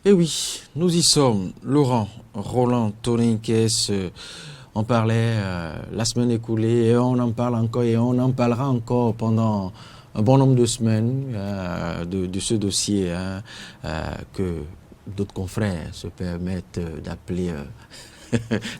Eh oui, nous y sommes. Laurent, Roland, Toninkes, on parlait la semaine écoulée et on en parle encore et on en parlera encore pendant un bon nombre de semaines de ce dossier que d'autres confrères se permettent d'appeler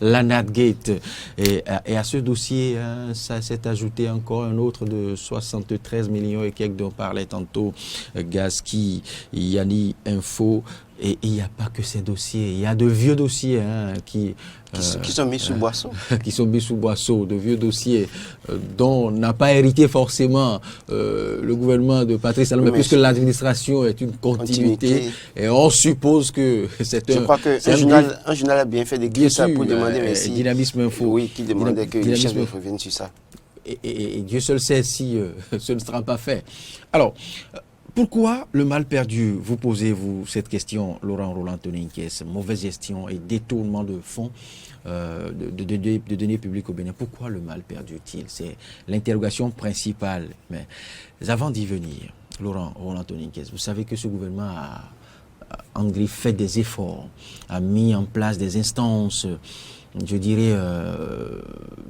l'Anadgate. Et à ce dossier, ça s'est ajouté encore un autre de 73 millions et quelques dont parlait tantôt Gazki, Yanni Info. Et il n'y a pas que ces dossiers, il y a de vieux dossiers qui sont mis sous boisseau. Qui sont mis sous boisseau, de vieux dossiers dont n'a pas hérité forcément le gouvernement de Patrice Talon, mais puisque l'administration est une continuité, et on suppose que c'est Je crois qu'un journal a bien fait d'écrire ça pour demander merci. Dynamisme Info. Oui, qui demandait que les chefs reviennent sur ça. Et Dieu seul sait si ce ne sera pas fait. Alors, pourquoi le mal perdu? Vous posez-vous cette question, Laurent Roland Toninkes, mauvaise gestion et détournement de fonds de données publiques au Bénin. Pourquoi le mal perdu-t-il? C'est l'interrogation principale. Mais avant d'y venir, Laurent Roland Toninkes, vous savez que ce gouvernement a fait des efforts, a mis en place des instances, je dirais,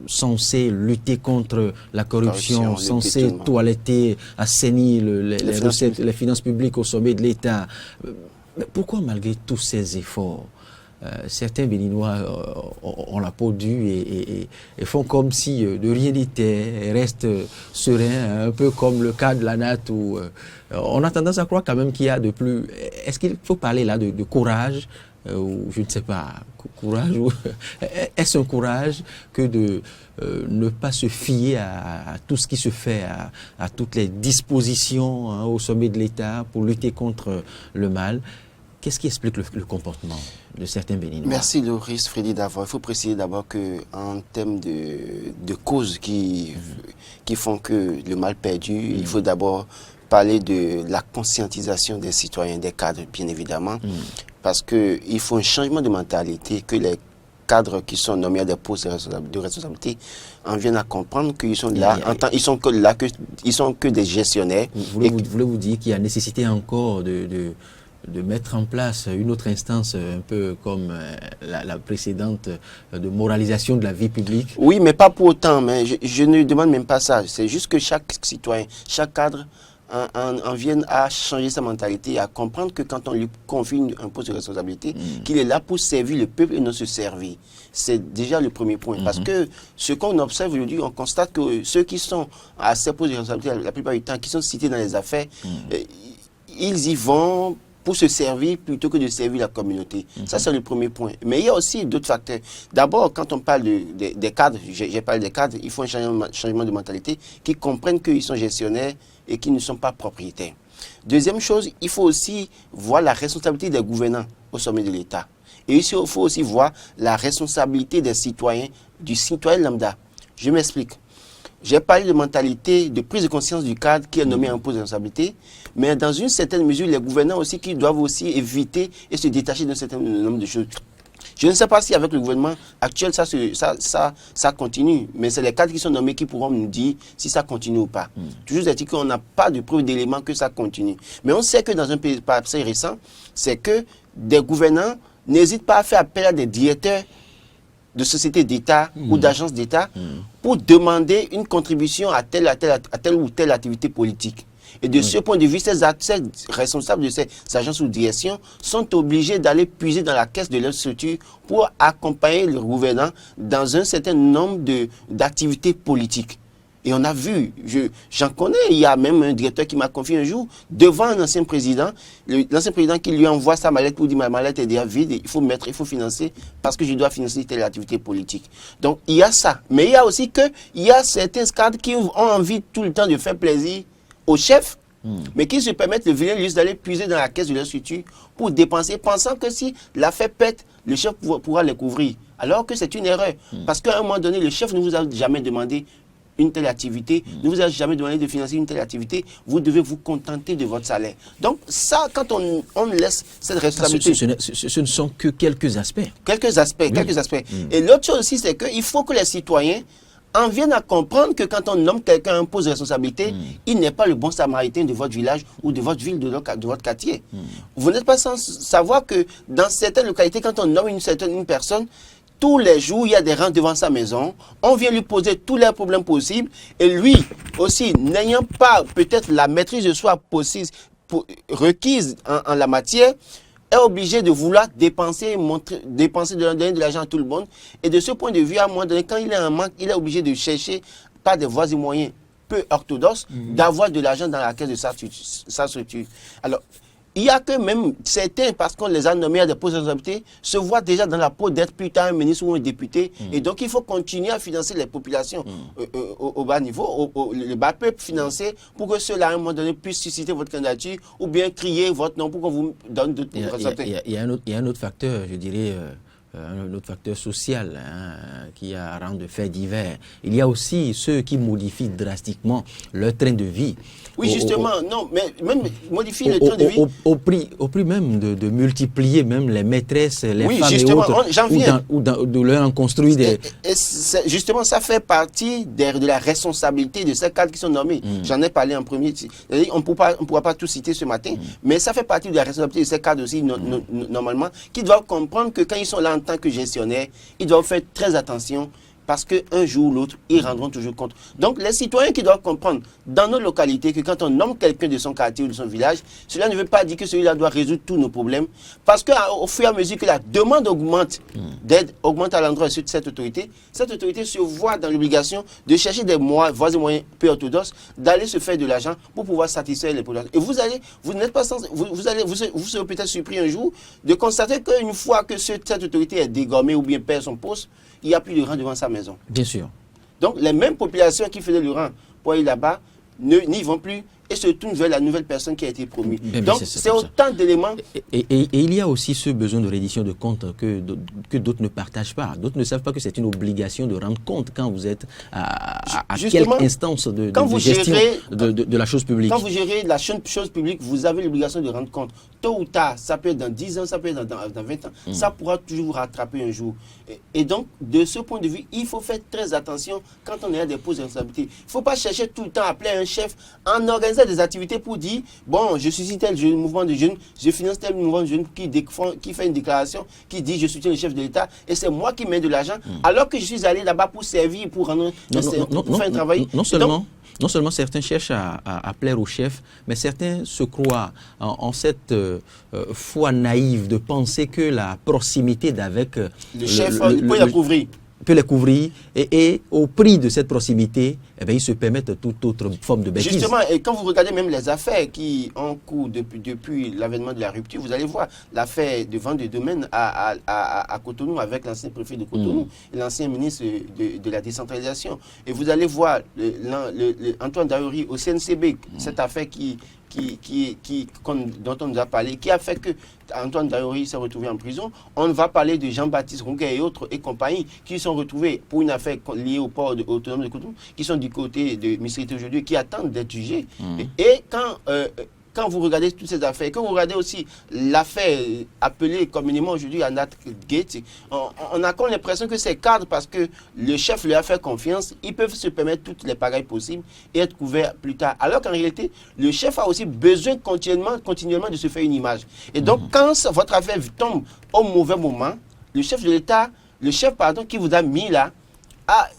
censé lutter contre la corruption, censé toiletter, assainir les finances publiques au sommet de l'État. Mais pourquoi, malgré tous ces efforts, certains Béninois ont la peau dure et font comme si de rien n'était, et restent sereins, un peu comme le cas de la NAT où on a tendance à croire quand même qu'il y a de plus... Est-ce qu'il faut parler là de courage ou je ne sais pas, courage, est-ce un courage que de ne pas se fier à tout ce qui se fait, à toutes les dispositions au sommet de l'État pour lutter contre le mal? Qu'est-ce qui explique le comportement de certains Béninois? Merci Loris, Freddy d'abord. Il faut préciser d'abord qu'en termes de causes qui font que le mal perdu, il faut d'abord parler de la conscientisation des citoyens, des cadres, bien évidemment, parce qu'il faut un changement de mentalité, que les cadres qui sont nommés à des postes de responsabilité en viennent à comprendre qu'ils sont là, ils sont que des gestionnaires. Voulez-vous dire qu'il y a nécessité encore de mettre en place une autre instance, un peu comme la précédente, de moralisation de la vie publique? Oui, mais pas pour autant. Mais je ne demande même pas ça. C'est juste que chaque citoyen, chaque cadre en vienne à changer sa mentalité, à comprendre que quand on lui confie un poste de responsabilité, qu'il est là pour servir le peuple et non se servir. C'est déjà le premier point. Parce que ce qu'on observe aujourd'hui, on constate que ceux qui sont à ces postes de responsabilité, la plupart du temps, qui sont cités dans les affaires, ils y vont pour se servir plutôt que de servir la communauté. Ça, c'est le premier point. Mais il y a aussi d'autres facteurs. D'abord, quand on parle des cadres, j'ai parlé des cadres, il faut un changement de mentalité, qui comprennent qu'ils sont gestionnaires et qu'ils ne sont pas propriétaires. Deuxième chose, il faut aussi voir la responsabilité des gouvernants au sommet de l'État. Et ici, il faut aussi voir la responsabilité des citoyens, du citoyen lambda. Je m'explique. J'ai parlé de mentalité, de prise de conscience du cadre qui est nommé en poste de responsabilité, mais dans une certaine mesure, les gouvernants aussi qui doivent aussi éviter et se détacher d'un certain nombre de choses. Je ne sais pas si avec le gouvernement actuel, ça continue, mais c'est les cadres qui sont nommés qui pourront nous dire si ça continue ou pas. Toujours est-il qu'on n'a pas de preuve d'éléments que ça continue. Mais on sait que dans un pays assez récent, c'est que des gouvernants n'hésitent pas à faire appel à des directeurs de sociétés d'État ou d'agences d'État pour demander une contribution à telle ou telle activité politique. Et de ce point de vue, ces responsables de ces agences ou directions sont obligés d'aller puiser dans la caisse de leur structure pour accompagner le gouvernant dans un certain nombre d'activités politiques. Et on a vu, j'en connais, il y a même un directeur qui m'a confié un jour, devant un ancien président, l'ancien président qui lui envoie sa mallette pour dire ma mallette est déjà vide, il faut financer parce que je dois financer telle activité politique. Donc il y a ça. Mais il y a aussi il y a certains cadres qui ont envie tout le temps de faire plaisir aux chefs, mais qui se permettent le vilain luxe d'aller puiser dans la caisse de leur structure pour dépenser, pensant que si l'affaire pète, le chef pourra les couvrir. Alors que c'est une erreur. Parce qu'à un moment donné, le chef ne vous a jamais demandé une telle activité, ne vous a jamais demandé de financer une telle activité, vous devez vous contenter de votre salaire. Donc ça, quand on laisse cette responsabilité... Ce ne sont que quelques aspects. Quelques aspects. Et l'autre chose aussi, c'est qu'il faut que les citoyens en viennent à comprendre que quand on nomme quelqu'un, un poste de responsabilité, il n'est pas le bon samaritain de votre village ou de votre ville, de votre quartier. Vous n'êtes pas sans savoir que dans certaines localités, quand on nomme une personne, tous les jours, il y a des rangs devant sa maison. On vient lui poser tous les problèmes possibles. Et lui aussi, n'ayant pas peut-être la maîtrise de soi requise en la matière, est obligé de vouloir dépenser, donner de l'argent à tout le monde. Et de ce point de vue, à un moment donné, quand il est en manque, il est obligé de chercher par des voies et moyens peu orthodoxes d'avoir de l'argent dans la caisse de sa structure. Alors, il y a que même certains, parce qu'on les a nommés à des postes de responsabilité, se voient déjà dans la peau d'être plus tard un ministre ou un député. Et donc, il faut continuer à financer les populations au bas niveau, le bas peuple financé, pour que ceux-là, à un moment donné, puissent susciter votre candidature ou bien crier votre nom pour qu'on vous donne d'autres responsabilités. Il y a un autre facteur, je dirais, un autre facteur social qui a rang de faits divers. Il y a aussi ceux qui modifient drastiquement leur train de vie. Oui, justement, non, mais même modifier le train de vie. Au prix même de multiplier même les maîtresses, les femmes justement, et autres, ou de leur en construire des... Justement, ça fait partie de la responsabilité de ces cadres qui sont nommés. J'en ai parlé en premier. On ne pourra pas tout citer ce matin, mais ça fait partie de la responsabilité de ces cadres aussi, normalement, qui doivent comprendre que quand ils sont là en tant que gestionnaires, ils doivent faire très attention parce qu'un jour ou l'autre, ils rendront toujours compte. Donc, les citoyens qui doivent comprendre dans nos localités que quand on nomme quelqu'un de son quartier ou de son village, cela ne veut pas dire que celui-là doit résoudre tous nos problèmes. Parce qu'au fur et à mesure que la demande augmente, d'aide augmente à l'endroit de cette autorité se voit dans l'obligation de chercher des voies et moyens peu orthodoxes, d'aller se faire de l'argent pour pouvoir satisfaire les populations. Et vous n'êtes pas sans, vous serez peut-être surpris un jour de constater qu'une fois que cette autorité est dégommée ou bien perd son poste, il n'y a plus de rang devant sa maison. Bien sûr. Donc, les mêmes populations qui faisaient le rang pour aller là-bas n'y vont plus et se tournent vers la nouvelle personne qui a été promue. Donc, c'est autant d'éléments. Et il y a aussi ce besoin de reddition de comptes que d'autres ne partagent pas. D'autres ne savent pas que c'est une obligation de rendre compte quand vous êtes à quelque instance de gestion de la chose publique. Quand vous gérez la chose publique, vous avez l'obligation de rendre compte. Tôt ou tard, ça peut être dans 10 ans, ça peut être dans 20 ans. Ça pourra toujours vous rattraper un jour. Et donc, de ce point de vue, il faut faire très attention quand on est à des postes de responsabilité. Il ne faut pas chercher tout le temps à appeler un chef en organisant des activités pour dire, bon, je suis tel mouvement de jeunes, je finance tel mouvement de jeunes qui fait une déclaration, qui dit, je soutiens le chef de l'État, et c'est moi qui mets de l'argent, alors que je suis allé là-bas pour servir, pour faire un travail. Non seulement certains cherchent à plaire au chef, mais certains se croient en cette foi naïve de penser que la proximité d'avec le chef peut les couvrir et au prix de cette proximité, eh bien, ils se permettent toute autre forme de bêtise. Justement, et quand vous regardez même les affaires qui ont cours depuis l'avènement de la rupture, vous allez voir l'affaire de vente de domaine à Cotonou avec l'ancien préfet de Cotonou et l'ancien ministre de la décentralisation. Et vous allez voir Antoine Daori au CNCB, cette affaire dont on nous a parlé, qui a fait que Antoine Daori s'est retrouvé en prison. On va parler de Jean-Baptiste Ronquet et autres et compagnie qui sont retrouvés pour une affaire liée au port autonome de Cotonou, qui sont du côté de Mistrité aujourd'hui, qui attendent d'être jugés. Et quand vous regardez toutes ces affaires, quand vous regardez aussi l'affaire appelée communément aujourd'hui à Nat Gate, on a comme l'impression que c'est cadre parce que le chef leur a fait confiance, ils peuvent se permettre toutes les pagailles possibles et être couverts plus tard. Alors qu'en réalité, le chef a aussi besoin continuellement de se faire une image. Et donc, quand votre affaire tombe au mauvais moment, le chef de l'État, qui vous a mis là,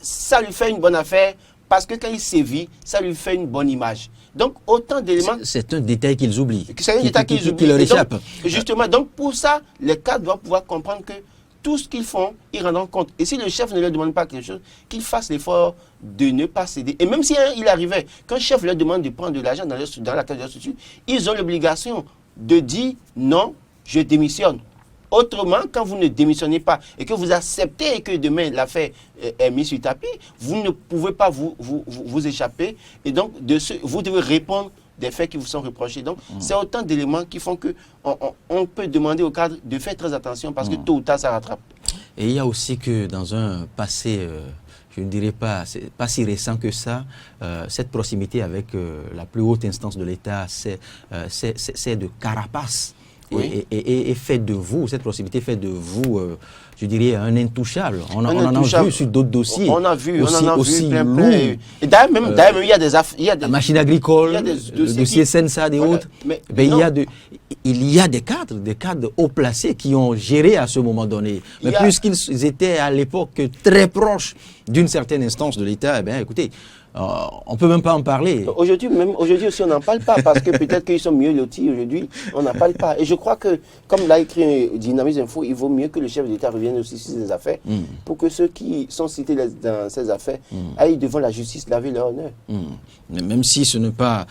ça lui fait une bonne affaire parce que quand il sévit, ça lui fait une bonne image. Donc, autant d'éléments... C'est un détail qu'ils oublient. C'est un détail qu'ils oublient. Qui leur échappe. Justement, donc pour ça, les cadres doivent pouvoir comprendre que tout ce qu'ils font, ils rendront compte. Et si le chef ne leur demande pas quelque chose, qu'ils fassent l'effort de ne pas céder. Et même si il arrivait, qu'un chef leur demande de prendre de l'argent dans la case de leur structure, ils ont l'obligation de dire non, je démissionne. Autrement, quand vous ne démissionnez pas et que vous acceptez que demain l'affaire est mise sur le tapis, vous ne pouvez pas vous échapper. Et donc, vous devez répondre des faits qui vous sont reprochés. Donc, c'est autant d'éléments qui font qu'on peut demander au cadre de faire très attention parce que tôt ou tard, ça rattrape. Et il y a aussi que dans un passé... je ne dirais pas si récent que ça, cette proximité avec la plus haute instance de l'État, c'est de carapace et fait de vous, cette possibilité fait de vous, je dirais, un intouchable. On en a vu sur d'autres dossiers. On a vu, aussi plein. Lourds. Et d'ailleurs, même, il y a des la machine agricole, le dossier Sensa et autres. Il y a des cadres haut placés qui ont géré à ce moment donné. Mais puisqu'ils étaient à l'époque très proches d'une certaine instance de l'État, eh bien, écoutez, on ne peut même pas en parler. Aujourd'hui aussi, on n'en parle pas parce que peut-être qu'ils sont mieux lotis aujourd'hui, on n'en parle pas. Et je crois que, comme l'a écrit Dynamisme Info, il vaut mieux que le chef d'État revienne aussi sur ces affaires pour que ceux qui sont cités dans ces affaires aillent devant la justice laver leur honneur. Mais même si ce n'est pas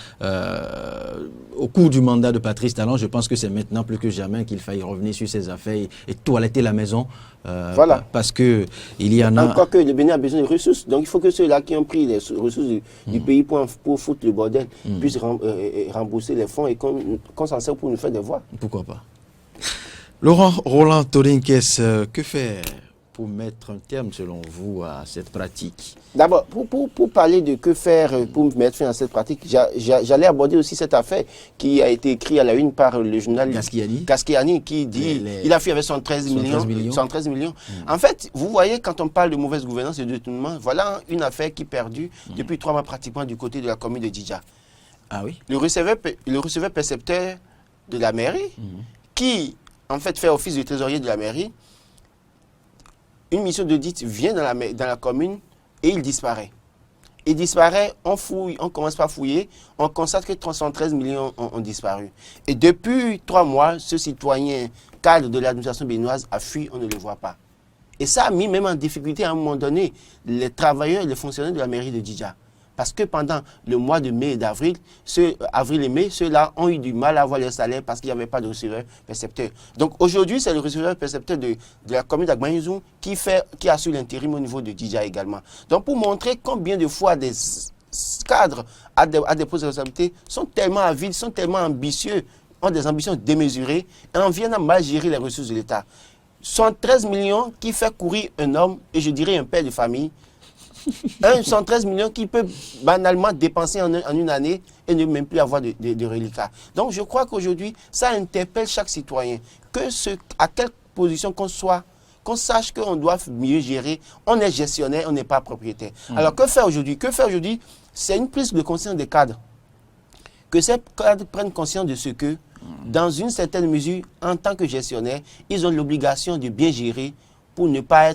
au cours du mandat de Patrice Talon, je pense que c'est maintenant plus que jamais qu'il faille revenir sur ces affaires et toiletter la maison. Voilà. Parce que il y en a... Encore que le Bénin a besoin de ressources. Donc il faut que ceux-là qui ont pris les ressources du pays pour foutre le bordel puissent rembourser les fonds et qu'on s'en sert pour nous faire des voix. Pourquoi pas. Laurent Roland Torinkès, que faire pour mettre un terme, selon vous, à cette pratique? D'abord, pour parler de que faire pour mettre fin à cette pratique, j'allais aborder aussi cette affaire qui a été écrite à la une par le journal Gasquiani qui dit il a fait avec 113 millions. En fait, vous voyez, quand on parle de mauvaise gouvernance et de détournement, voilà une affaire qui est perdue depuis 3 mois pratiquement du côté de la commune de Djidja. Ah oui? Le receveur percepteur de la mairie, qui en fait fait office de trésorier de la mairie, une mission d'audit vient dans la commune et il disparaît. Il disparaît, on fouille, on commence par fouiller, on constate que 313 millions ont disparu. Et depuis 3 mois, ce citoyen cadre de l'administration béninoise a fui, on ne le voit pas. Et ça a mis même en difficulté à un moment donné les travailleurs et les fonctionnaires de la mairie de Djidja. Parce que pendant le mois de mai et d'avril, avril et mai, ceux-là ont eu du mal à avoir leur salaire parce qu'il n'y avait pas de receveur percepteur. Donc aujourd'hui, c'est le receveur percepteur de la commune d'Agbanizou qui assure l'intérim au niveau de Djidja également. Donc pour montrer combien de fois des cadres à des postes de responsabilité sont tellement avides, sont tellement ambitieux, ont des ambitions démesurées et en viennent à mal gérer les ressources de l'État. 113 millions qui fait courir un homme, et je dirais un père de famille, 113 millions qui peut banalement dépenser en une année et ne même plus avoir de reliquats. Donc je crois qu'aujourd'hui, ça interpelle chaque citoyen. À quelle position qu'on soit, qu'on sache qu'on doit mieux gérer. On est gestionnaire, on n'est pas propriétaire. Alors que faire aujourd'hui? C'est une prise de conscience des cadres. Que ces cadres prennent conscience de ce que, dans une certaine mesure, en tant que gestionnaire, ils ont l'obligation de bien gérer pour ne pas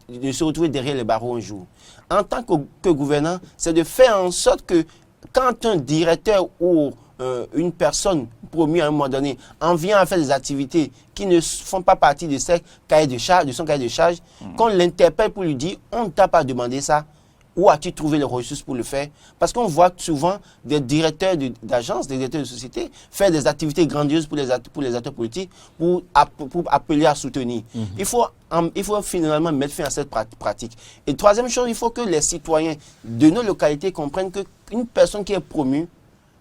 de se retrouver derrière les barreaux un jour. En tant que gouvernant, c'est de faire en sorte que quand un directeur ou une personne promue à un moment donné en vient à faire des activités qui ne font pas partie de son cahier de charge, qu'on l'interpelle pour lui dire on ne t'a pas demandé ça. Où as-tu trouvé les ressources pour le faire? Parce qu'on voit souvent des directeurs d'agences, des directeurs de sociétés faire des activités grandioses pour les acteurs politiques pour appeler à soutenir. Il faut finalement mettre fin à cette pratique. Et troisième chose, il faut que les citoyens de nos localités comprennent qu'une personne qui est promue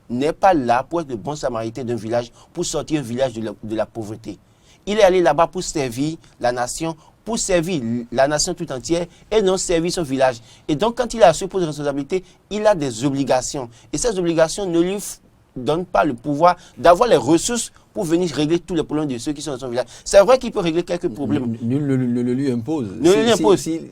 n'est pas là pour être le bon samaritain d'un village, pour sortir un village de la pauvreté. Il est allé là-bas pour servir la nation, pour servir la nation tout entière et non servir son village. Et donc, quand il a ce poste de responsabilité, il a des obligations. Et ces obligations ne lui donnent pas le pouvoir d'avoir les ressources pour venir régler tous les problèmes de ceux qui sont dans son village. C'est vrai qu'il peut régler quelques problèmes. Nul ne le lui impose.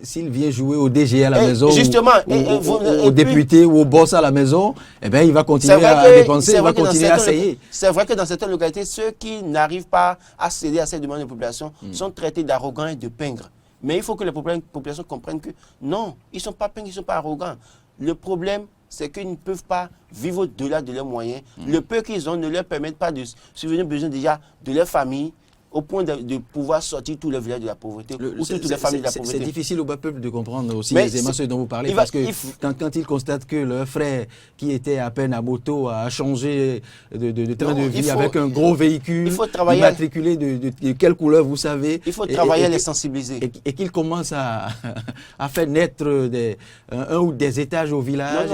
S'il vient jouer au DG à la maison, justement, au député ou au boss à la maison, eh bien, il va continuer à dépenser, il va continuer à essayer. C'est vrai que dans certaines localités, ceux qui n'arrivent pas à céder à ces demandes de population sont traités d'arrogants et de pingres. Mais il faut que les populations comprennent que non, ils ne sont pas pingres, ils ne sont pas arrogants. Le problème, c'est qu'ils ne peuvent pas vivre au-delà de leurs moyens. Le peu qu'ils ont ne leur permet pas de subvenir aux besoins déjà de leur famille, au point de pouvoir sortir tous les villages de la pauvreté, ou toutes les familles de la pauvreté. C'est difficile au bas peuple de comprendre aussi aisément ce dont vous parlez, parce que quand ils constatent que leur frère, qui était à peine à moto, a changé de train de vie avec un gros véhicule, immatriculé de quelle couleur, vous savez. Il faut travailler à les sensibiliser. Et qu'ils commencent à faire naître un ou des étages au village.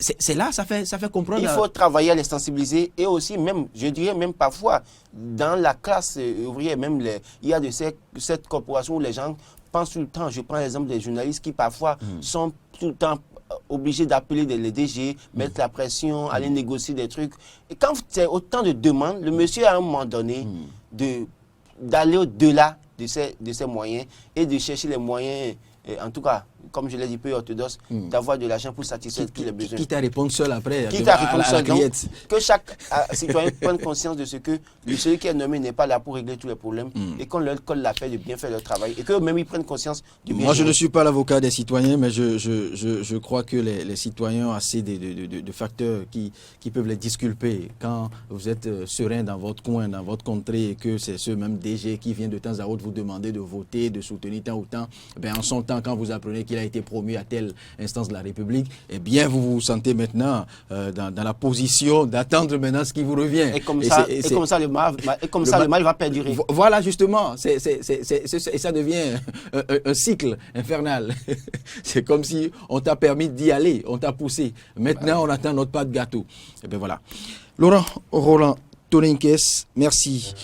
C'est là, ça fait comprendre. Il faut travailler à les sensibiliser et aussi même, je dirais même parfois, dans la classe ouvrière, même il y a de cette corporation où les gens pensent tout le temps. Je prends l'exemple des journalistes qui parfois sont tout le temps obligé d'appeler les DG, mettre la pression, aller négocier des trucs. Et quand c'est autant de demandes, le monsieur à un moment donné d'aller au-delà de ces moyens et de chercher les moyens, en tout cas, comme je l'ai dit, peu orthodoxe, d'avoir de l'argent pour satisfaire tous les besoins. Quitte à répondre seul après. Quitte à répondre seul. Donc, que chaque citoyen prenne conscience de ce que celui qui est nommé n'est pas là pour régler tous les problèmes et qu'on leur colle la paix de bien faire leur travail et qu'eux-mêmes ils prennent conscience du bien. Moi, je ne suis pas l'avocat des citoyens, mais je crois que les citoyens ont assez de facteurs qui peuvent les disculper quand vous êtes serein dans votre coin, dans votre contrée et que c'est ce même DG qui vient de temps à autre vous demander de voter, de soutenir tant ou tant. Ben, en son temps, quand vous apprenez qu'il a été promu à telle instance de la République, eh bien, vous vous sentez maintenant dans la position d'attendre maintenant ce qui vous revient. Et comme ça, le mal va perdurer. Voilà, justement. Et ça devient un cycle infernal. C'est comme si on t'a permis d'y aller, on t'a poussé. Maintenant, on attend notre part de gâteau. Et bien voilà. Laurent Roland Tolinkès, merci.